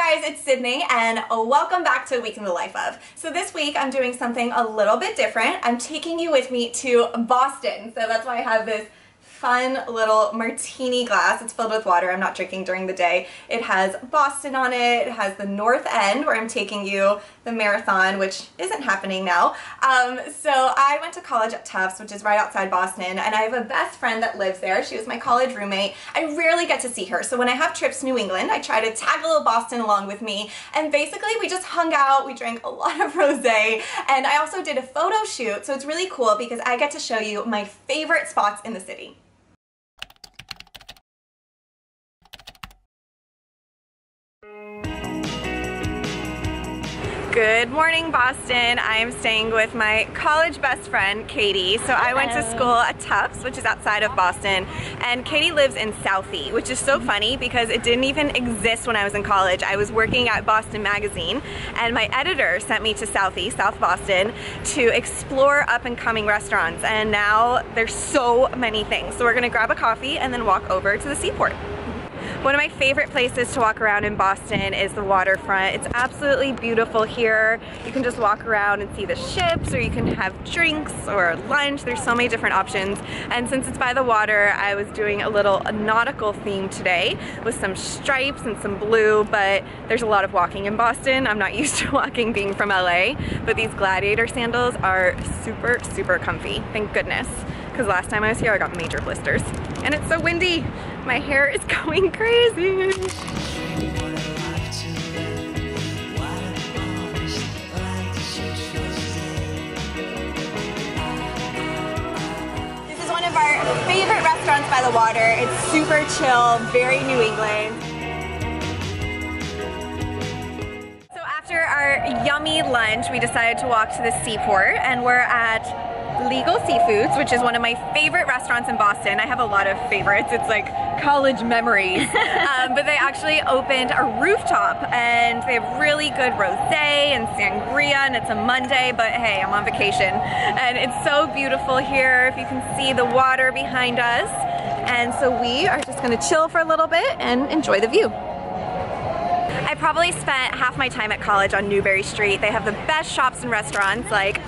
Hey guys, it's Sydney and welcome back to A Week in the Life of. So this week I'm doing something a little bit different. I'm taking you with me to Boston. So that's why I have this fun little martini glass. It's filled with water. I'm not drinking during the day. It has Boston on it. It has the North End where I'm taking you, the marathon, which isn't happening now. So I went to college at Tufts, which is right outside Boston, and I have a best friend that lives there. She was my college roommate. I rarely get to see her, so when I have trips to New England, I try to tag a little Boston along with me, and basically we just hung out, we drank a lot of rosé, and I also did a photo shoot, so it's really cool because I get to show you my favorite spots in the city. Good morning, Boston. I am staying with my college best friend, Katie. So I went to school at Tufts, which is outside of Boston, and Katie lives in Southie, which is so funny because it didn't even exist when I was in college. I was working at Boston Magazine, and my editor sent me to Southie, South Boston, to explore up-and-coming restaurants, and now there's so many things. So we're gonna grab a coffee and then walk over to the seaport. One of my favorite places to walk around in Boston is the waterfront. It's absolutely beautiful here. You can just walk around and see the ships, or you can have drinks or lunch. There's so many different options. And since it's by the water, I was doing a little nautical theme today with some stripes and some blue, but there's a lot of walking in Boston. I'm not used to walking being from LA, but these gladiator sandals are super, super comfy. Thank goodness. Because last time I was here I got major blisters. And it's so windy. My hair is going crazy. This is one of our favorite restaurants by the water. It's super chill, very New England. So after our yummy lunch, we decided to walk to the seaport, and we're at Legal Seafoods, which is one of my favorite restaurants in Boston. I have a lot of favorites. It's like college memories. But they actually opened a rooftop, and they have really good rosé and sangria, and it's a Monday, but hey, I'm on vacation. And it's so beautiful here. If you can see the water behind us. And so we are just gonna chill for a little bit and enjoy the view. I probably spent half my time at college on Newberry Street. They have the best shops and restaurants, like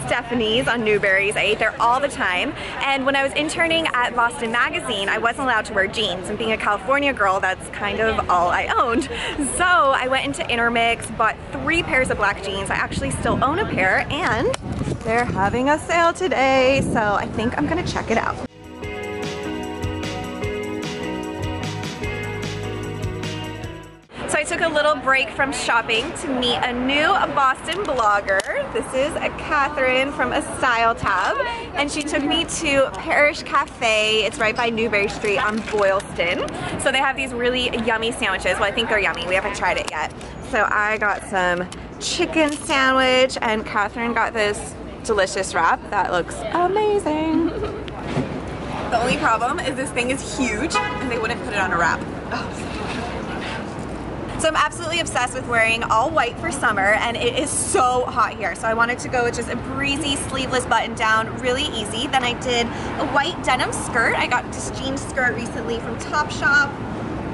Stephanie's on Newberry's. I ate there all the time. And when I was interning at Boston Magazine, I wasn't allowed to wear jeans. And being a California girl, that's kind of all I owned. So I went into Intermix, bought 3 pairs of black jeans. I actually still own a pair, and they're having a sale today. So I think I'm gonna check it out. So I took a little break from shopping to meet a new Boston blogger. This is Catherine from A Style Tab, and she took me to Parish Cafe. It's right by Newberry Street on Boylston. So they have these really yummy sandwiches. Well, I think they're yummy. We haven't tried it yet. So I got some chicken sandwich, and Catherine got this delicious wrap that looks amazing. The only problem is this thing is huge, and they wouldn't put it on a wrap. Oh. So I'm absolutely obsessed with wearing all white for summer, and it is so hot here. So I wanted to go with just a breezy sleeveless button down, really easy. Then I did a white denim skirt. I got this jean skirt recently from Topshop,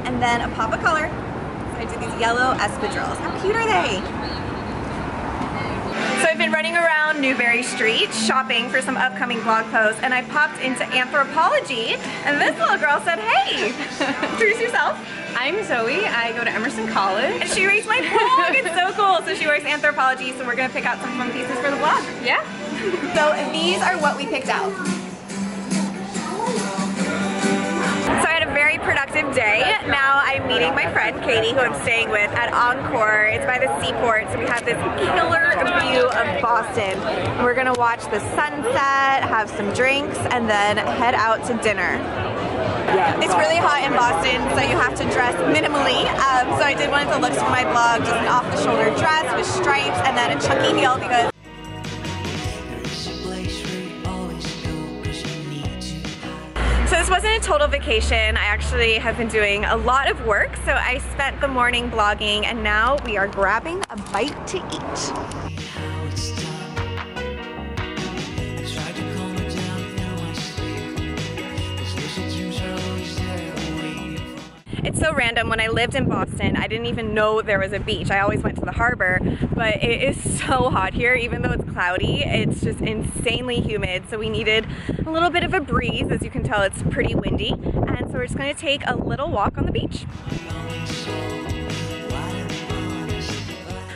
and then a pop of color. So I did these yellow espadrilles. How cute are they? So I've been running around Newberry Street shopping for some upcoming blog posts, and I popped into Anthropology, and this little girl said, hey, introduce yourself. I'm Zoe. I go to Emerson College. And she reads my blog. It's so cool. So she works Anthropology, so we're going to pick out some fun pieces for the blog. Yeah. So these are what we picked out. So I had a very productive day. Now I'm meeting my friend Katie, who I'm staying with at Encore. It's by the seaport, so we have this killer view of Boston. We're going to watch the sunset, have some drinks, and then head out to dinner. It's really hot in Boston, so you have to dress minimally. So I did one of the looks for my blog, just an off-the-shoulder dress with stripes and then a chunky heel because So this wasn't a total vacation. I actually have been doing a lot of work, so I spent the morning blogging, and now we are grabbing a bite to eat. It's so random. When I lived in Boston, I didn't even know there was a beach. I always went to the harbor, but it is so hot here. Even though it's cloudy, it's just insanely humid. So we needed a little bit of a breeze. As you can tell, it's pretty windy. And so we're just gonna take a little walk on the beach.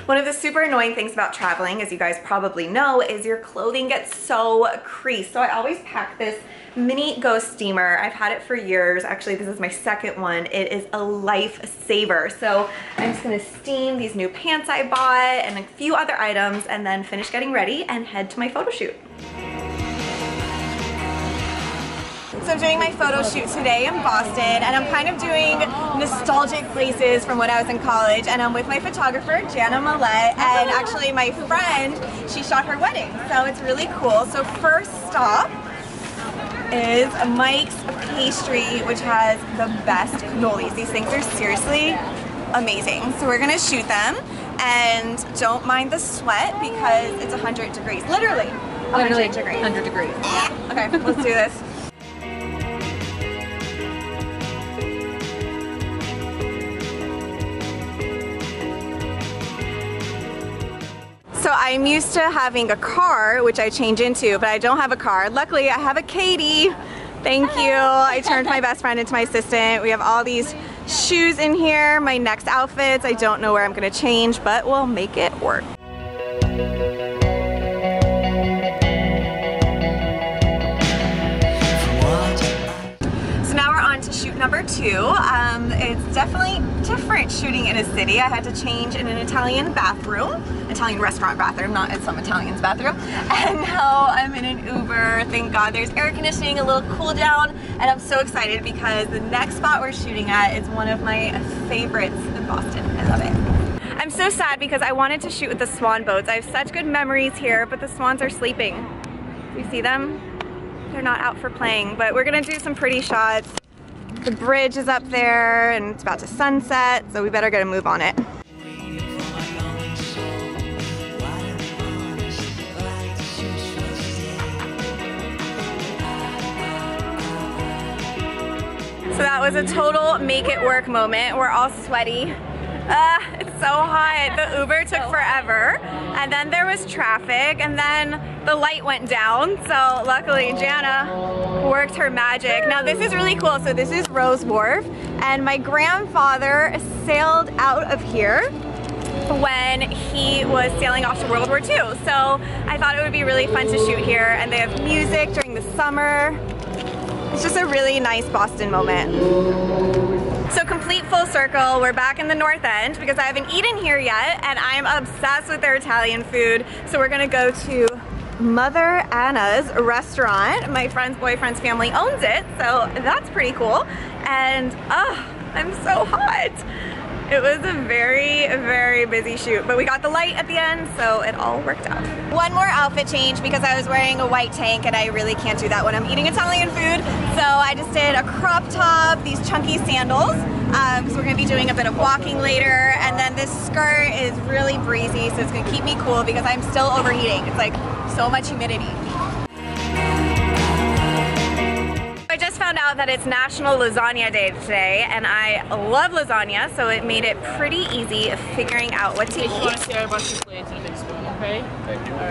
One of the super annoying things about traveling, as you guys probably know, is your clothing gets so creased. So I always pack this mini ghost steamer. I've had it for years. Actually, this is my second one. It is a lifesaver. So I'm just gonna steam these new pants I bought and a few other items and then finish getting ready and head to my photo shoot. So I'm doing my photo shoot today in Boston, and I'm kind of doing nostalgic places from when I was in college, and I'm with my photographer, Jana Millette, and actually my friend, she shot her wedding, so it's really cool. So first stop is Mike's Pastry, which has the best cannolis. These things are seriously amazing. So we're gonna shoot them, and don't mind the sweat because it's 100 degrees, literally 100 degrees. 100 degrees. Yeah. Okay, let's do this. So I'm used to having a car, which I change into, but I don't have a car. Luckily, I have a Katie. Thank you. I turned my best friend into my assistant. We have all these shoes in here, my next outfits. I don't know where I'm gonna change, but we'll make it work. So now we're on to shoot number 2. It's definitely different shooting in a city. I had to change in an Italian bathroom, Italian restaurant bathroom, not at some Italian's bathroom. And now I'm in an Uber. Thank God there's air conditioning, a little cool down, and I'm so excited because the next spot we're shooting at is one of my favorites in Boston. I love it. I'm so sad because I wanted to shoot with the swan boats. I have such good memories here, but the swans are sleeping. You see them? They're not out for playing, but we're gonna do some pretty shots. The bridge is up there and it's about to sunset, so we better get a move on it. So that was a total make it work moment. We're all sweaty. It's so hot. The Uber took forever, and then there was traffic, and then the light went down. So luckily Jana worked her magic. Now this is really cool. So this is Rose Wharf, and my grandfather sailed out of here when he was sailing off to World War II. So I thought it would be really fun to shoot here, and they have music during the summer. It's just a really nice Boston moment. So complete full circle, we're back in the North End because I haven't eaten here yet, and I'm obsessed with their Italian food. So we're gonna go to Mother Anna's restaurant. My friend's boyfriend's family owns it, so that's pretty cool. And I'm so hot. It was a very, very busy shoot, but we got the light at the end, so it all worked out. One more outfit change because I was wearing a white tank, and I really can't do that when I'm eating Italian food. So I just did a crop top, these chunky sandals, because we're gonna be doing a bit of walking later. And then this skirt is really breezy, so it's gonna keep me cool because I'm still overheating. It's like so much humidity. I just found out that it's National Lasagna Day today, and I love lasagna, so it made it pretty easy figuring out what to eat. Okay?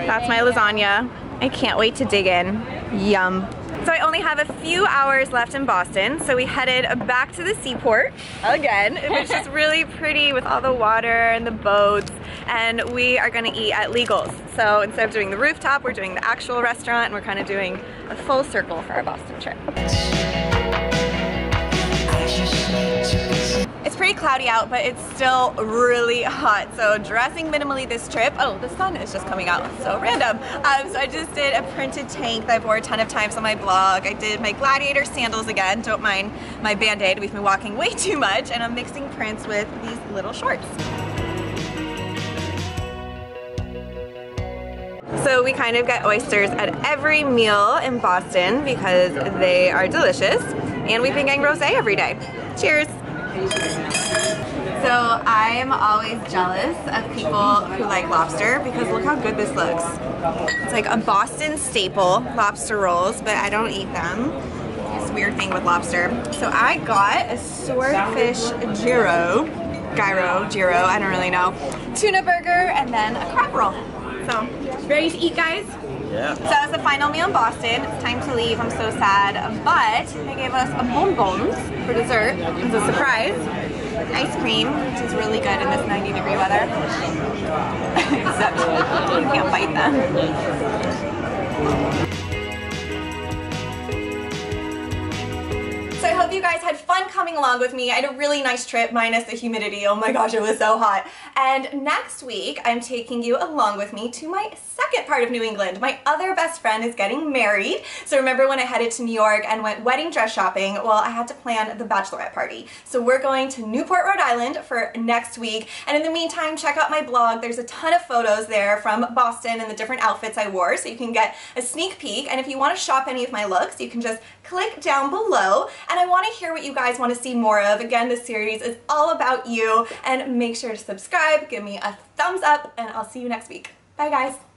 That's my lasagna. I can't wait to dig in. Yum. So I only have a few hours left in Boston, so we headed back to the seaport again. It was just really pretty with all the water and the boats, and we are gonna eat at Legal's. So instead of doing the rooftop, we're doing the actual restaurant, and we're kind of doing a full circle for our Boston trip. It's pretty cloudy out, but it's still really hot. So dressing minimally this trip. Oh, the sun is just coming out. So random. So I just did a printed tank that I've worn a ton of times on my blog. I did my gladiator sandals again. Don't mind my band-aid. We've been walking way too much, and I'm mixing prints with these little shorts. So we kind of get oysters at every meal in Boston because they are delicious, and we've been getting rosé every day. Cheers! So I'm always jealous of people who like lobster because look how good this looks. It's like a Boston staple, lobster rolls, but I don't eat them. These weird thing with lobster. So I got a swordfish gyro, I don't really know, tuna burger, and then a crab roll. So, ready to eat, guys? Yeah. So that was the final meal in Boston. It's time to leave, I'm so sad, but they gave us a bonbons for dessert. It's a surprise. Ice cream, which is really good in this 90-degree weather. Except you can't bite them. So I hope you guys had fun coming along with me. I had a really nice trip, minus the humidity. Oh my gosh, it was so hot. And next week, I'm taking you along with me to my second part of New England. My other best friend is getting married. So remember when I headed to New York and went wedding dress shopping? Well, I had to plan the bachelorette party. So we're going to Newport, Rhode Island for next week. And in the meantime, check out my blog. There's a ton of photos there from Boston and the different outfits I wore, so you can get a sneak peek. And if you want to shop any of my looks, you can just click down below. And I want to hear what you guys want to see more of. Again, this series is all about you. And make sure to subscribe, give me a thumbs up, and I'll see you next week. Bye, guys.